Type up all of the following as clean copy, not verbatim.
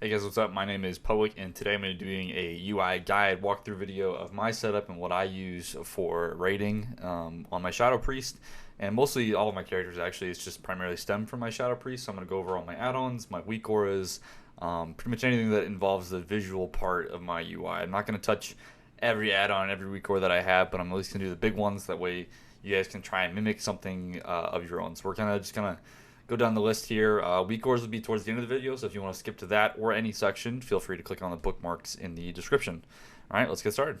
Hey guys, what's up? My name is Publik, and today I'm going to be doing a UI guide walkthrough video of my setup and what I use for raiding on my Shadow Priest. And mostly all of my characters actually, it's just primarily stemmed from my Shadow Priest. So I'm going to go over all my add-ons, my weak auras, pretty much anything that involves the visual part of my UI. I'm not going to touch every add-on, every weak aura that I have, but I'm at least going to do the big ones. That way you guys can try and mimic something of your own. So we're kind of just going to go down the list here. Weak auras will be towards the end of the video, so if you want to skip to that or any section, feel free to click on the bookmarks in the description. Alright, let's get started.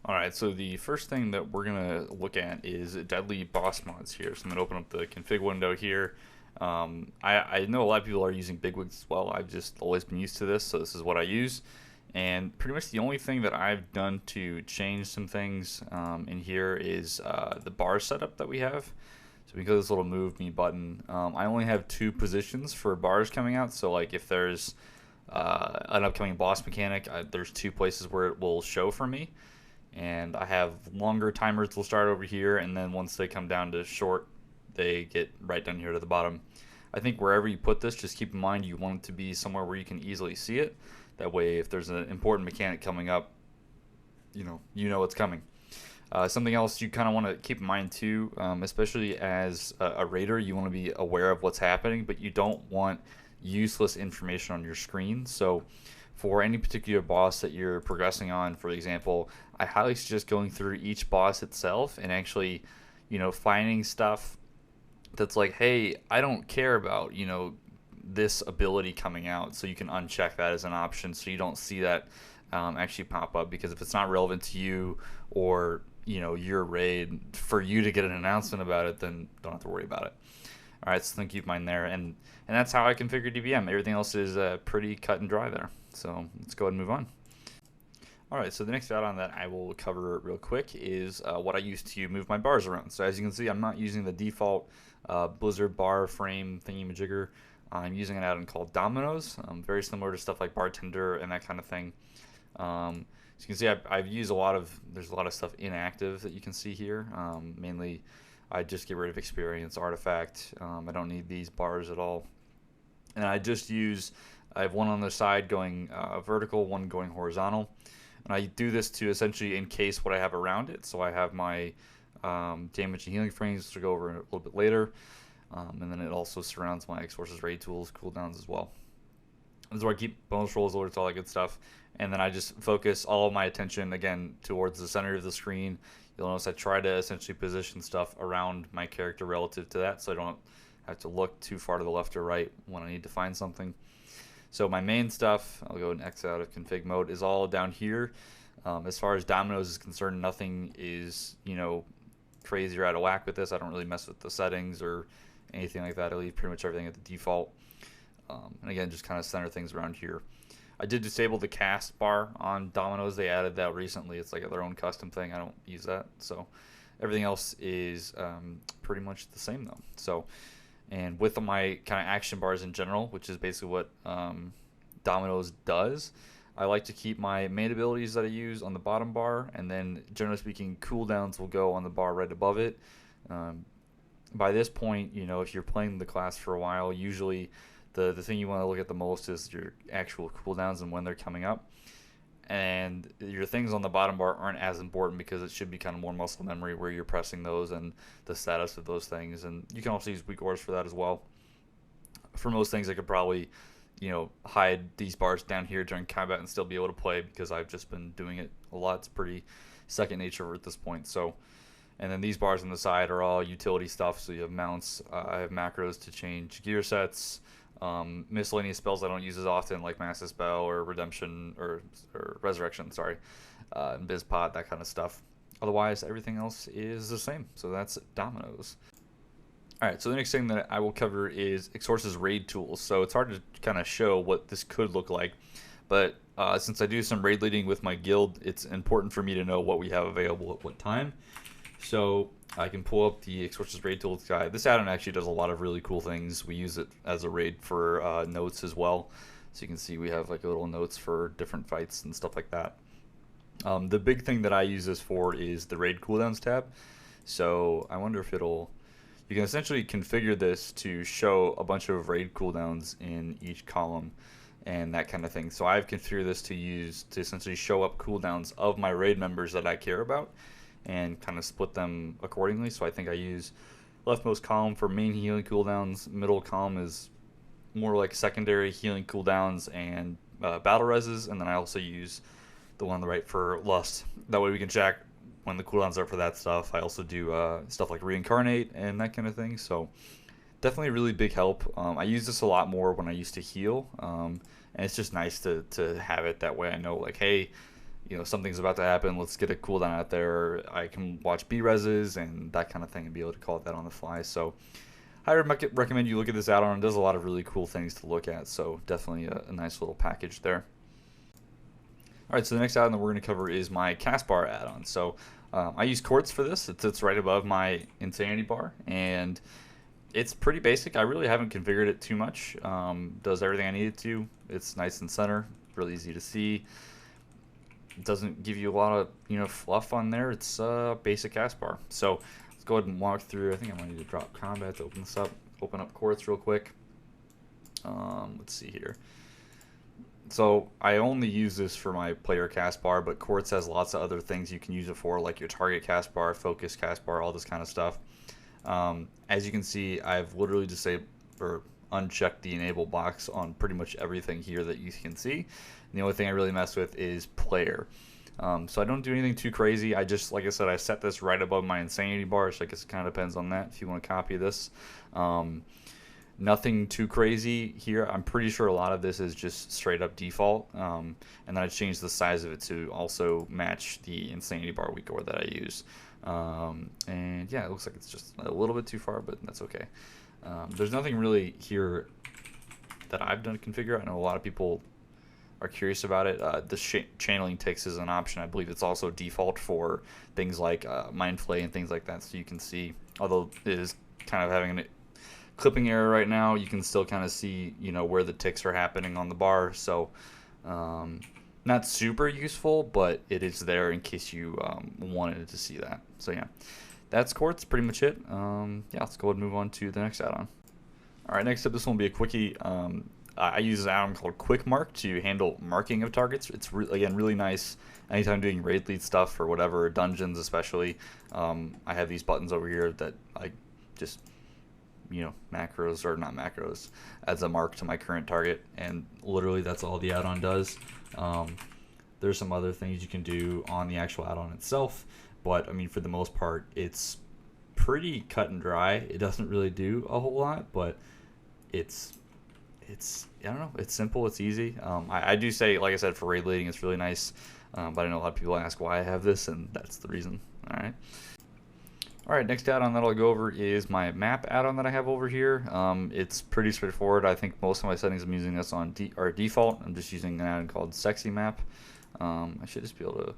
Alright, so the first thing that we're going to look at is deadly boss mods here. So I'm going to open up the config window here. I know a lot of people are using bigwigs as well. I've just always been used to this, so this is what I use. And pretty much the only thing that I've done to change some things in here is the bar setup that we have. So because of this little move me button, I only have 2 positions for bars coming out. So like if there's an upcoming boss mechanic, there's 2 places where it will show for me. And I have longer timers will start over here, and then once they come down to short, they get right down here to the bottom. I think wherever you put this, just keep in mind you want it to be somewhere where you can easily see it. That way if there's an important mechanic coming up, you know it's coming. Something else you kind of want to keep in mind too, especially as a raider, you want to be aware of what's happening, but you don't want useless information on your screen. So for any particular boss that you're progressing on, for example, I highly suggest going through each boss itself and actually, finding stuff that's like, hey, I don't care about, this ability coming out, so you can uncheck that as an option so you don't see that actually pop up, because if it's not relevant to you or your raid for you to get an announcement about it, then don't have to worry about it. Alright, so keep in mind there, and that's how I configure DBM. Everything else is pretty cut and dry there, so let's go ahead and move on. Alright, so the next add-on that I will cover real quick is what I use to move my bars around. So as you can see, I'm not using the default Blizzard bar frame thingy-majigger. I'm using an add-on called Dominos, very similar to stuff like Bartender and that kind of thing. As you can see, I've used there's a lot of stuff inactive that you can see here. Mainly, I just get rid of experience, artifact. I don't need these bars at all. And I have one on the side going vertical, one going horizontal. And I do this to essentially encase what I have around it. So I have my damage and healing frames, which we'll go over a little bit later. And then it also surrounds my ExorsusRaidTools cooldowns as well. This is where I keep bonus rolls, alerts, all that good stuff. And then I just focus all of my attention, again, towards the center of the screen. You'll notice I try to essentially position stuff around my character relative to that, so I don't have to look too far to the left or right when I need to find something. So my main stuff, I'll go and X out of config mode, is all down here. As far as Dominos is concerned, nothing is, crazy or out of whack with this. I don't really mess with the settings or anything like that. I leave pretty much everything at the default. And again, just kind of center things around here. I did disable the cast bar on Dominos. They added that recently. It's like their own custom thing. I don't use that. So everything else is pretty much the same though. So, and with my kind of action bars in general, which is basically what Dominos does, I like to keep my main abilities that I use on the bottom bar, and then generally speaking, cooldowns will go on the bar right above it. By this point, if you're playing the class for a while, usually the thing you want to look at the most is your actual cooldowns and when they're coming up. And your things on the bottom bar aren't as important because it should be kind of more muscle memory where you're pressing those and the status of those things. And you can also use weak auras for that as well. For most things, I could probably, hide these bars down here during combat and still be able to play because I've just been doing it a lot. It's pretty second nature at this point. So, and then these bars on the side are all utility stuff. So you have mounts. I have macros to change gear sets. Miscellaneous spells I don't use as often, like Massive Spell or Redemption or Resurrection, and Bizpot, that kind of stuff. Otherwise, everything else is the same. So that's Dominos. Alright, so the next thing that I will cover is ExorsusRaidTools. So it's hard to kind of show what this could look like, but since I do some raid leading with my guild, it's important for me to know what we have available at what time. So I can pull up the ExorsusRaidTools guide. This add-on actually does a lot of really cool things. We use it as a raid for notes as well. So you can see we have like little notes for different fights and stuff like that. The big thing that I use this for is the raid cooldowns tab. So I wonder if you can essentially configure this to show a bunch of raid cooldowns in each column. and that kind of thing. So I've configured this to essentially show up cooldowns of my raid members that I care about and kind of split them accordingly. So I think I use leftmost column for main healing cooldowns, middle column is more like secondary healing cooldowns and battle reses, and then I also use the one on the right for lust. That way we can check when the cooldowns are for that stuff. I also do stuff like reincarnate and that kind of thing. So definitely really big help. I use this a lot more when I used to heal, and it's just nice to have it that way. I know, like, hey, you know, something's about to happen, let's get a cooldown out there. I can watch B-reses and that kind of thing and be able to call it that on the fly. So I recommend you look at this add-on. It does a lot of really cool things to look at, so definitely a nice little package there. Alright, so the next add-on that we're going to cover is my Taskbar add-on. So I use Quartz for this. It sits right above my Insanity bar, and it's pretty basic. I really haven't configured it too much. Does everything I need it to. It's nice and center, really easy to see. It doesn't give you a lot of, you know, fluff on there. It's basic Taskbar. So let's go ahead and walk through. I think I might need to drop combat to open this up. Open up Quartz real quick. Let's see here. So I only use this for my player cast bar, but Quartz has lots of other things you can use it for, like your target cast bar, focus cast bar, all this kind of stuff. As you can see, I've literally disabled or unchecked the enable box on pretty much everything here that you can see. And the only thing I really mess with is player. So I don't do anything too crazy. I just, like I said, I set this right above my insanity bar, so I guess it kind of depends on that if you want to copy this. Nothing too crazy here. I'm pretty sure a lot of this is just straight up default, and then I changed the size of it to also match the insanity bar weak ore that I use. And yeah, it looks like it's just a little bit too far, but that's okay. There's nothing really here that I've done to configure. I know a lot of people are curious about it. The channeling ticks is an option. I believe it's also default for things like Mind Flay and things like that, so you can see, although it is kind of having a clipping error right now, you can still kind of see, you know, where the ticks are happening on the bar. So not super useful, but it is there in case you wanted to see that. So yeah, that's Quartz, pretty much it. Yeah, let's go ahead and move on to the next add-on. All right, next up, this one will be a quickie. I use an add-on called QuickMark to handle marking of targets. It's again really nice anytime doing raid lead stuff or whatever, dungeons especially. I have these buttons over here that I just, you know, macros or not macros, adds a mark to my current target, and literally that's all the add-on does. There's some other things you can do on the actual add-on itself, but I mean, for the most part, it's pretty cut and dry. It doesn't really do a whole lot, but it's I don't know, it's simple, it's easy. I do say, like I said, for raid leading it's really nice, but I know a lot of people ask why I have this, and that's the reason. Alright, next add-on that I'll go over is my map add-on that I have over here. It's pretty straightforward. I think most of my settings I'm using this on default. I'm just using an add-on called SexyMap. I should just be able to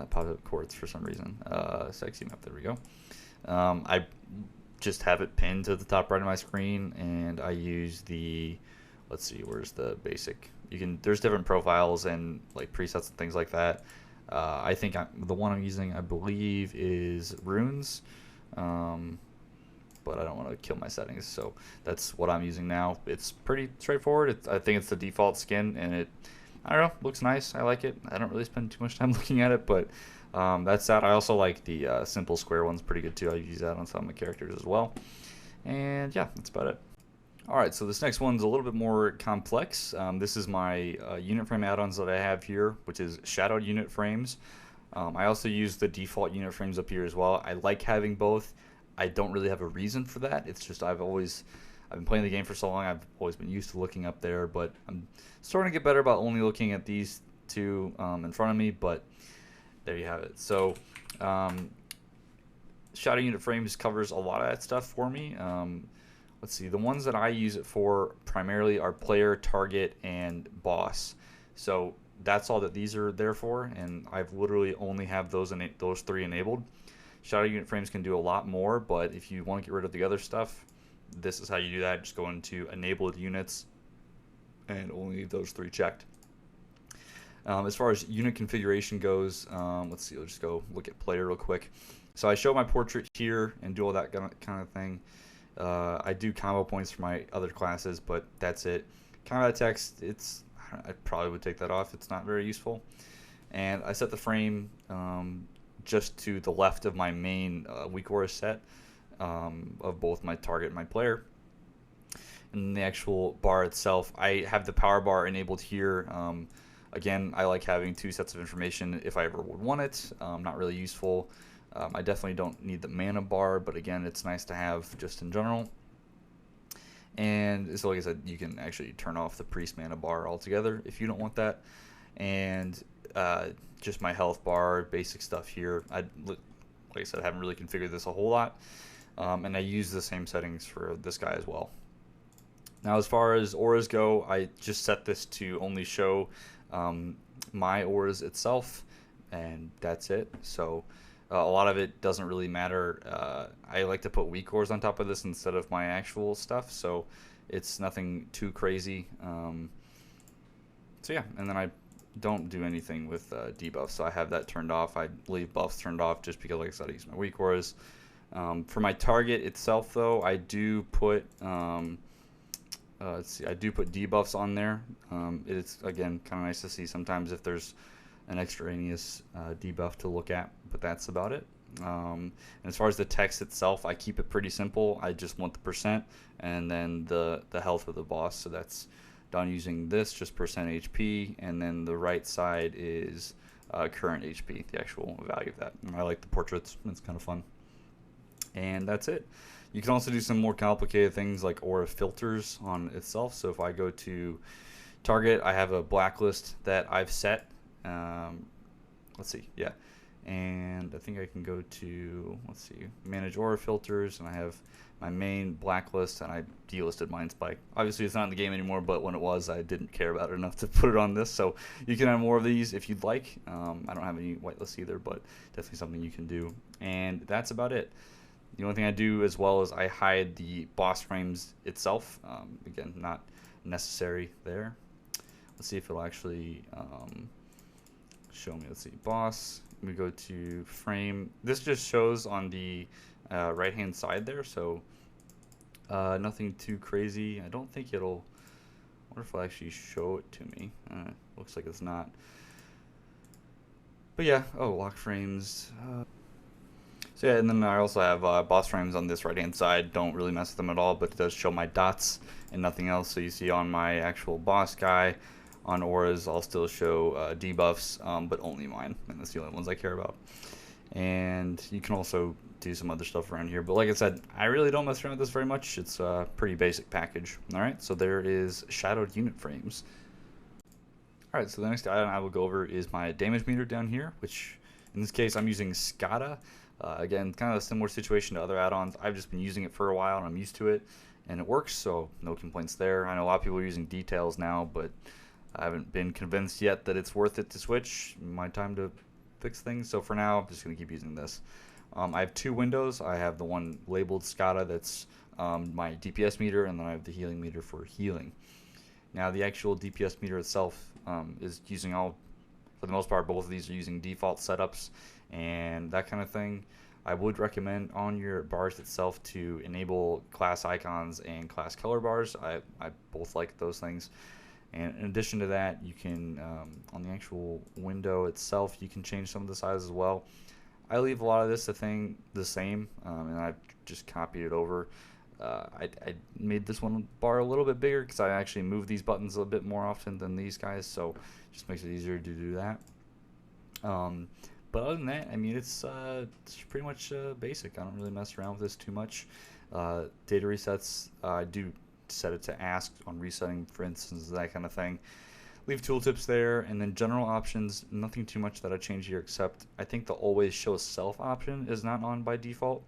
pop up Quartz for some reason. SexyMap, there we go. I just have it pinned to the top right of my screen, and I use the, let's see, where's the basic? There's different profiles and like presets and things like that. I think the one I'm using, I believe, is runes, but I don't want to kill my settings, so that's what I'm using now. It's pretty straightforward. I think it's the default skin, and I don't know, looks nice. I like it. I don't really spend too much time looking at it, but that's that. I also like the simple square one's pretty good too. I use that on some of my characters as well. And yeah, that's about it. Alright, so this next one's a little bit more complex. This is my unit frame add-ons that I have here, which is shadowed unit frames. I also use the default unit frames up here as well. I like having both. I don't really have a reason for that. It's just I've been playing the game for so long, I've always been used to looking up there, but I'm starting to get better about only looking at these two in front of me, but there you have it. So shadow unit frames covers a lot of that stuff for me. Let's see, the ones that I use it for primarily are player, target, and boss. So that's all that these are there for, and I've literally only have those three enabled. Shadow unit frames can do a lot more, but if you want to get rid of the other stuff, this is how you do that. Just go into enabled units and only leave those three checked. As far as unit configuration goes, let's see, I'll just go look at player real quick. So I show my portrait here and do all that kind of thing. I do combo points for my other classes, but that's it. Combat text, I probably would take that off. It's not very useful. And I set the frame just to the left of my main weak aura set of both my target and my player. And the actual bar itself, I have the power bar enabled here. Again, I like having 2 sets of information if I ever would want it. Not really useful. I definitely don't need the mana bar, but again, it's nice to have just in general. And so like I said, you can actually turn off the priest mana bar altogether if you don't want that. And just my health bar, basic stuff here. Like I said, I haven't really configured this a whole lot. And I use the same settings for this guy as well. Now as far as auras go, I just set this to only show my auras itself, and that's it. So a lot of it doesn't really matter. I like to put weak auras on top of this instead of my actual stuff, so it's nothing too crazy. So yeah, and then I don't do anything with debuffs, so I have that turned off. I leave buffs turned off just because, like I said, I use my weak auras. For my target itself, though, I do put let's see, I do put debuffs on there. It's again kind of nice to see sometimes if there's an extraneous debuff to look at, but that's about it. And as far as the text itself, I keep it pretty simple. I just want the percent and then the health of the boss. So that's done using this, just percent HP, and then the right side is current HP, the actual value of that. And I like the portraits; it's kind of fun. And that's it. You can also do some more complicated things like aura filters on itself. So if I go to target, I have a blacklist that I've set. Let's see, yeah. And I think I can go to, let's see, manage aura filters, and I have my main blacklist, and I delisted mine spike. Obviously it's not in the game anymore, but when it was, I didn't care about it enough to put it on this. So you can have more of these if you'd like. I don't have any whitelists either, but definitely something you can do. And that's about it. The only thing I do as well is I hide the boss frames itself. Again, not necessary there. Let's see if it'll actually show me. Let's see, boss. We go to frame. This just shows on the right hand side there, so nothing too crazy. I don't think it'll, I wonder if it'll actually show it to me. Looks like it's not. But yeah, oh, lock frames. So yeah, and then I also have boss frames on this right hand side. Don't really mess with them at all, but it does show my dots and nothing else. So you see on my actual boss guy, on auras, I'll still show debuffs, but only mine, and that's the only ones I care about. And you can also do some other stuff around here, but like I said, I really don't mess around with this very much. It's a pretty basic package. Alright, so there is shadowed unit frames. Alright, so the next item I will go over is my damage meter down here, which in this case I'm using Skada. Again, kind of a similar situation to other add-ons. I've just been using it for a while and I'm used to it, and it works, so no complaints there. I know a lot of people are using details now, but I haven't been convinced yet that it's worth it to switch. My time to fix things, so for now I'm just going to keep using this. I have 2 windows. I have the one labeled Skada that's my DPS meter, and then I have the healing meter for healing. Now the actual DPS meter itself is using all, for the most part, both of these are using default setups and that kind of thing. I would recommend on your bars itself to enable class icons and class color bars. I both like those things. And in addition to that, you can, on the actual window itself, you can change some of the size as well. I leave a lot of this the same, and I've just copied it over. I made this one bar a little bit bigger because I actually move these buttons a bit more often than these guys, so it just makes it easier to do that. But other than that, I mean, it's pretty much basic. I don't really mess around with this too much. Data resets, I do set it to ask on resetting, for instance, that kind of thing. Leave tooltips there, and then general options, nothing too much that I change here, except I think the always show self option is not on by default.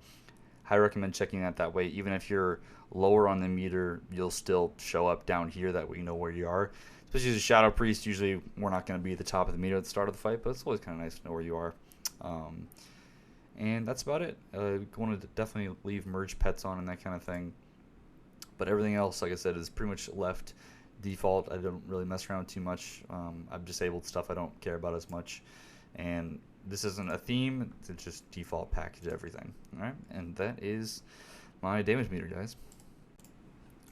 I recommend checking that way. Even if you're lower on the meter, you'll still show up down here, that way you know where you are. Especially as a Shadow Priest, usually we're not going to be at the top of the meter at the start of the fight, but it's always kind of nice to know where you are. And that's about it. Want to definitely leave merge pets on and that kind of thing. But everything else, like I said, is pretty much left default. I don't really mess around too much. I've disabled stuff I don't care about as much. And this isn't a theme, it's just default package everything. Alright, and that is my damage meter, guys.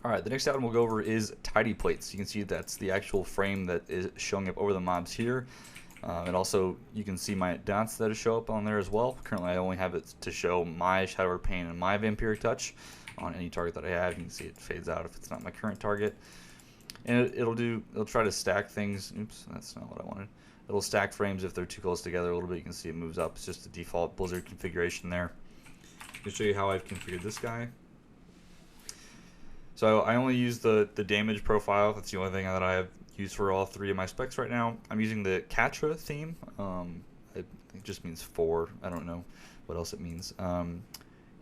Alright, the next item we'll go over is tidy plates. You can see that's the actual frame that is showing up over the mobs here. And also, you can see my dots that show up on there as well. Currently, I only have it to show my Shadow Word Pain and my Vampiric Touch on any target that I have. You can see it fades out if it's not my current target. And it'll try to stack things. Oops, that's not what I wanted. It'll stack frames if they're too close together a little bit. You can see it moves up. It's just the default Blizzard configuration there. I'll show you how I've configured this guy. So I only use the damage profile. That's the only thing that I have used for all three of my specs right now. I'm using the Katra theme. It just means 4. I don't know what else it means.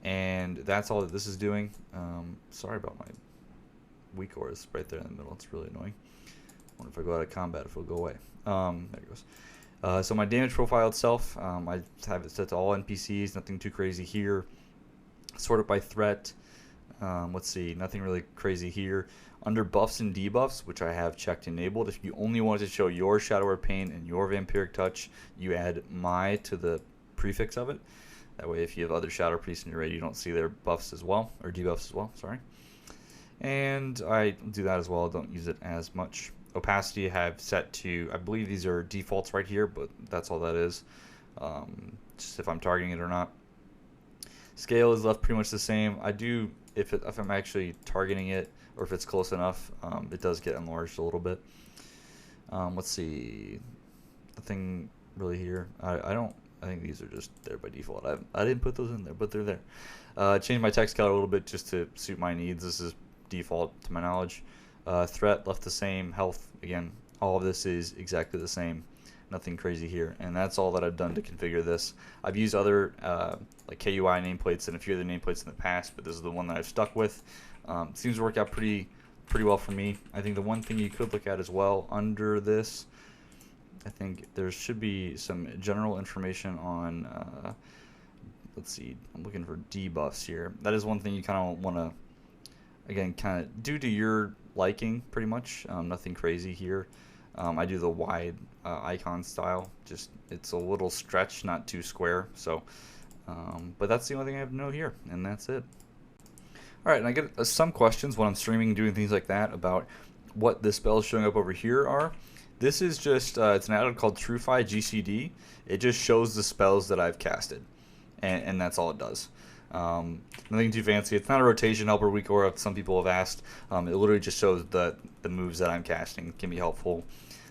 And that's all that this is doing. Sorry about my weak auras right there in the middle. It's really annoying. I wonder if I go out of combat if it'll go away. There it goes. So my damage profile itself, I have it set to all NPCs. Nothing too crazy here. Sort it by threat. Let's see, nothing really crazy here. Under buffs and debuffs, which I have checked enabled, if you only wanted to show your Shadow Word Pain and your Vampiric Touch, you add my to the prefix of it. That way, if you have other Shadow Priests in your raid, you don't see their buffs as well, or debuffs as well, sorry. And I do that as well, don't use it as much. Opacity I have set to, I believe these are defaults right here, but that's all that is. Just if I'm targeting it or not. Scale is left pretty much the same. I do, if I'm actually targeting it, or if it's close enough, it does get enlarged a little bit. Let's see, nothing really here. I think these are just there by default. I didn't put those in there, but they're there. Changed my text color a little bit just to suit my needs. This is default to my knowledge. Threat left the same. Health, again, all of this is exactly the same. Nothing crazy here, and that's all that I've done to configure this. I've used other like KUI nameplates and a few other nameplates in the past, but this is the one that I've stuck with. Seems to work out pretty well for me. I think the one thing you could look at as well under this, I think there should be some general information on, let's see, I'm looking for debuffs here. That is one thing you kind of want to, again, kind of do to your liking, pretty much. Nothing crazy here. I do the wide icon style. Just it's a little stretch, not too square. So, but that's the only thing I have to know here, and that's it. All right, and I get some questions when I'm streaming, doing things like that, about what the spells showing up over here are. This is just it's an add-on called TrufiGCD. It just shows the spells that I've casted, and that's all it does. Nothing too fancy. It's not a rotation helper weak aura. Some people have asked. It literally just shows the moves that I'm casting. It can be helpful.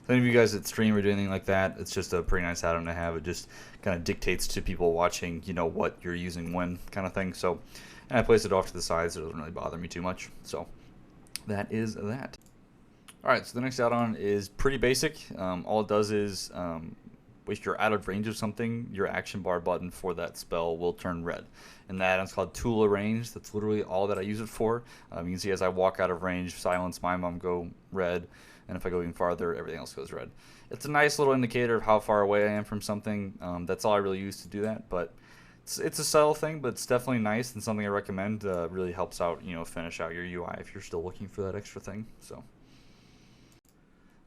So any of you guys that stream or do anything like that, it's just a pretty nice add-on to have. It just kind of dictates to people watching, you know, what you're using when, kind of thing. So, and I place it off to the side, so it doesn't really bother me too much. So that is that. All right, so the next add-on is pretty basic. All it does is if you're out of range of something, your action bar button for that spell will turn red. And that is called tullaRange. That's literally all that I use it for. You can see as I walk out of range, silence, my mom go red. And if I go even farther, everything else goes red. It's a nice little indicator of how far away I am from something. That's all I really use to do that. But it's a subtle thing, but it's definitely nice and something I recommend. Really helps out, you know, finish out your UI if you're still looking for that extra thing. So.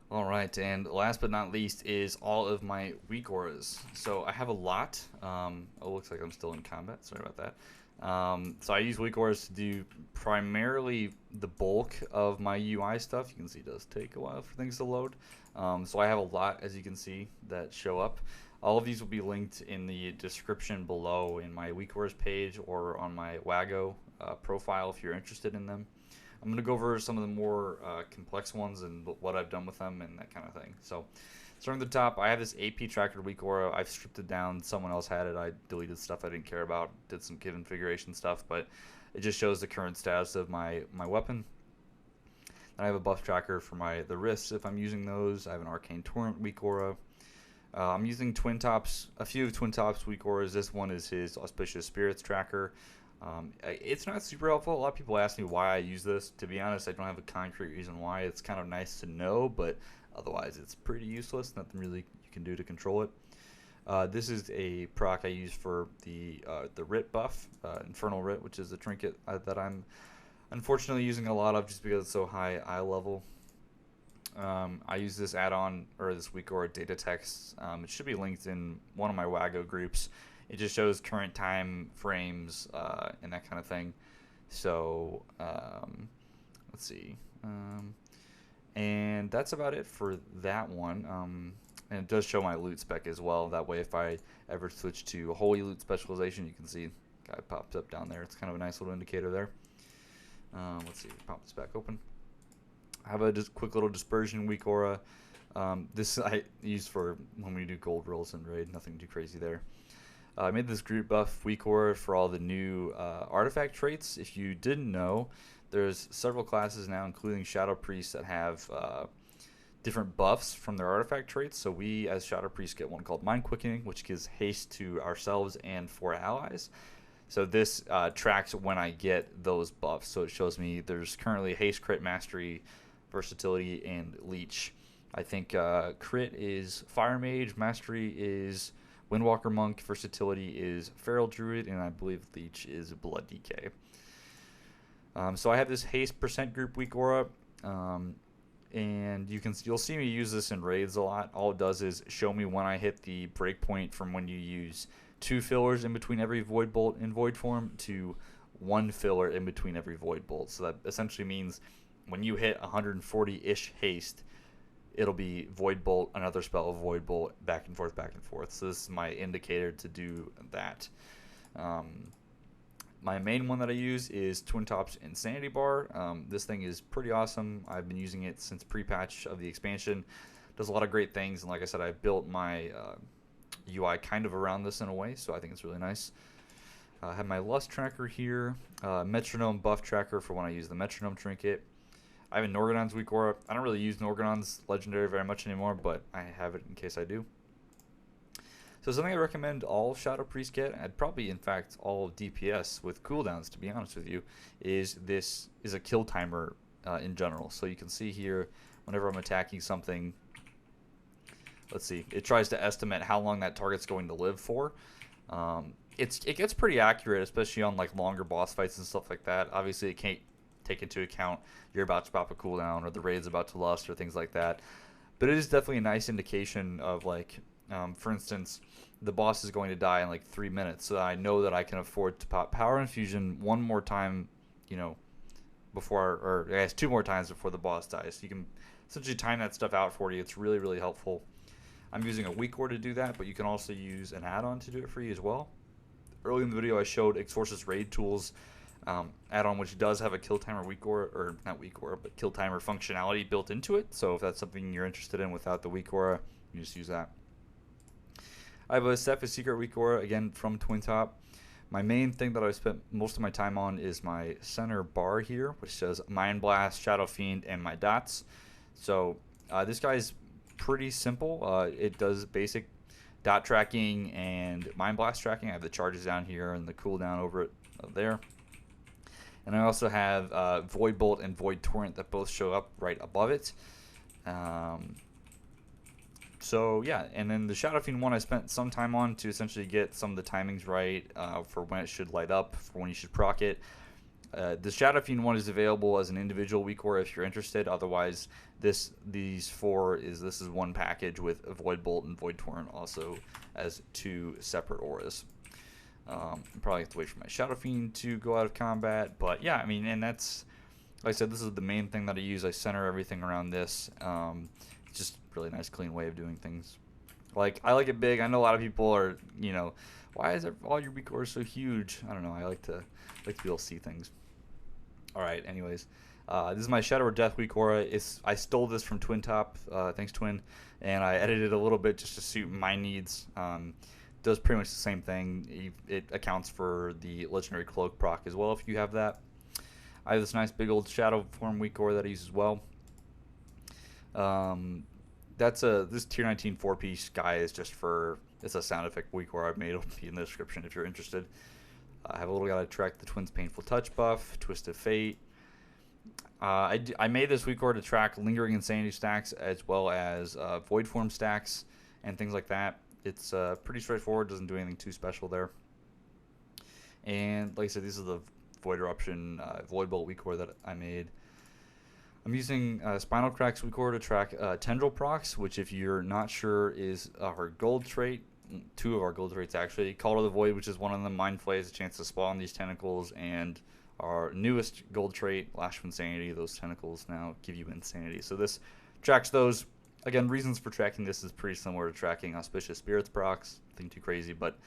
All right, and last but not least is all of my weak auras. So I have a lot. Oh, looks like I'm still in combat. Sorry about that. So I use weak auras to do primarily the bulk of my UI stuff. You can see it does take a while for things to load. So I have a lot, as you can see, that show up. All of these will be linked in the description below in my weak auras page or on my Wago profile if you're interested in them. I'm going to go over some of the more complex ones and what I've done with them and that kind of thing. So, starting at the top, I have this AP tracker weak aura. I've stripped it down. Someone else had it. I deleted stuff I didn't care about. Did some configuration stuff, but it just shows the current status of my weapon. I have a buff tracker for the wrists if I'm using those. I have an Arcane Torrent weak aura. I'm using Twin Top's, a few of Twin Top's weak auras. This one is his Auspicious Spirits tracker. It's not super helpful. A lot of people ask me why I use this. To be honest, I don't have a concrete reason why. It's kind of nice to know, but otherwise it's pretty useless. Nothing really you can do to control it. This is a proc I use for the Writ buff, Infernal Writ, which is a trinket that I'm unfortunately using a lot of just because it's so high eye level. I use this add-on, or this weak aura data text. It should be linked in one of my Wago groups. It just shows current time frames and that kind of thing. So let's see. And that's about it for that one. And it does show my loot spec as well. That way, if I ever switch to holy loot specialization, you can see guy pops up down there. It's kind of a nice little indicator there. Let's see, pop this back open. I have a just quick little dispersion weak aura. This I use for when we do gold rolls and raid. Nothing too crazy there. I made this group buff weak aura for all the new artifact traits. If you didn't know, there's several classes now, including Shadow Priests, that have different buffs from their artifact traits. So we, as Shadow Priests, get one called Mind Quickening, which gives haste to ourselves and for allies. So this tracks when I get those buffs. So it shows me there's currently haste, crit, mastery, versatility, and leech. I think crit is Fire Mage, mastery is Windwalker Monk, versatility is Feral Druid, and I believe leech is Blood Decay. So I have this haste percent group weak aura. And you'll see me use this in raids a lot. All it does is show me when I hit the breakpoint from when you use 2 fillers in between every void bolt in void form to 1 filler in between every void bolt. So that essentially means when you hit 140-ish haste, it'll be void bolt, another spell of void bolt, back and forth, back and forth. So this is my indicator to do that. My main one that I use is Twin Top's Insanity Bar. This thing is pretty awesome. I've been using it since pre-patch of the expansion. Does a lot of great things, and like I said, I built my UI kind of around this in a way, so I think it's really nice. I have my Lust Tracker here, Metronome Buff Tracker for when I use the Metronome Trinket. I have a Norgonon's weak aura. I don't really use Norgonon's Legendary very much anymore, but I have it in case I do. So something I recommend all Shadow Priests get, and probably in fact all DPS with cooldowns, to be honest with you, is a kill timer in general. So you can see here, whenever I'm attacking something, let's see, it tries to estimate how long that target's going to live for. It gets pretty accurate, especially on like longer boss fights and stuff like that. Obviously, it can't take into account you're about to pop a cooldown or the raid's about to lust or things like that. But it is definitely a nice indication of like, for instance, the boss is going to die in like 3 minutes, so I know that I can afford to pop Power Infusion one more time, before, or I guess 2 more times before the boss dies. You can essentially time that stuff out for you. It's really, really helpful. I'm using a weak aura to do that, but you can also use an add-on to do it for you as well. Early in the video, I showed ExorsusRaidTools add-on, which does have a kill timer weak aura, or not weak aura, but kill timer functionality built into it. So if that's something you're interested in without the weak aura, you just use that. I have a Ceph Secret weak aura, again, from Twin Top. My main thing that I've spent most of my time on is my center bar here, which says Mind Blast, Shadow Fiend, and my dots. So this guy's pretty simple. It does basic dot tracking and Mind Blast tracking. I have the charges down here and the cooldown over it there. And I also have Void Bolt and Void Torrent that both show up right above it. So yeah, and then the Shadow Fiend one I spent some time on to essentially get some of the timings right for when it should light up, for when you should proc it. The Shadow Fiend one is available as an individual weak aura if you're interested. Otherwise, this is one package with Void Bolt and Void Torrent also as 2 separate auras. Probably have to wait for my Shadow Fiend to go out of combat, but yeah, I mean, and that's, like I said, this is the main thing that I use. I center everything around this. It's just really nice, clean way of doing things. Like, I like it big. I know a lot of people are, why is all your weak auras so huge? I don't know. I like to be able to see things. All right. Anyways, this is my Shadow or Death weak aura. I stole this from Twin Top. Thanks, Twin. And I edited it a little bit just to suit my needs. Does pretty much the same thing. It accounts for the Legendary Cloak proc as well if you have that. I have this nice big old Shadow form weak aura that I use as well. This tier 19 4-piece guy is just for, it's a sound effect weak aura I've made. It'll be in the description if you're interested. I have a little guy to track the Twins Painful Touch buff, Twist of Fate. I made this weak aura to track Lingering Insanity stacks as well as Void Form stacks and things like that. It's pretty straightforward, doesn't do anything too special there. And like I said, these are the Void Eruption Void Bolt weak aura that I made. I'm using Spinal Crack's weak aura to track Tendril procs, which if you're not sure is our gold trait. 2 of our gold traits actually. Call to the Void, which is one of them. Mind Flay has a chance to spawn these tentacles, and our newest gold trait, Lash of Insanity. Those tentacles now give you insanity. So this tracks those. Again, reasons for tracking this is pretty similar to tracking Auspicious Spirits procs. Nothing too crazy, but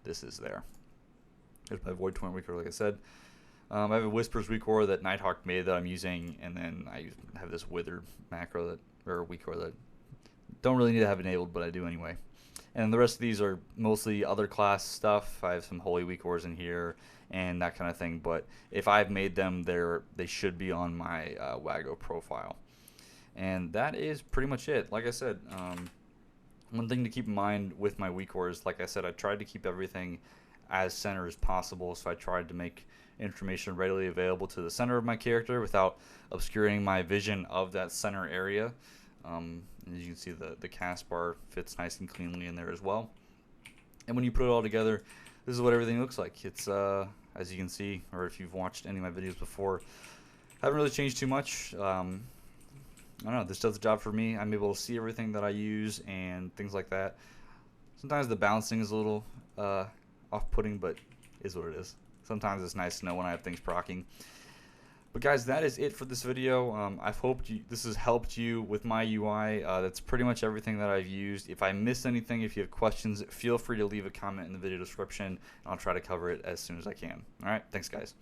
this is there. There's my Void Torrent Weaker, like I said. I have a Whispers Weaker that Nighthawk made that I'm using, and then I have this Withered macro that, or Weaker that don't really need to have enabled, but I do anyway. And the rest of these are mostly other class stuff. I have some Holy Weakors in here and that kind of thing, but if I've made them, they should be on my Wago profile. And that is pretty much it. Like I said, one thing to keep in mind with my Weakors, like I said, I tried to keep everything as center as possible, so I tried to make information readily available to the center of my character without obscuring my vision of that center area. As you can see, the cast bar fits nice and cleanly in there as well. And when you put it all together, this is what everything looks like. It's as you can see, or if you've watched any of my videos before, haven't really changed too much. I don't know, this does the job for me. I'm able to see everything that I use and things like that. Sometimes the balancing is a little off-putting, but is what it is. Sometimes it's nice to know when I have things proccing. But guys, that is it for this video. I hope this has helped you with my UI. That's pretty much everything that I've used. If I missed anything, if you have questions, feel free to leave a comment in the video description, and I'll try to cover it as soon as I can. All right, thanks guys.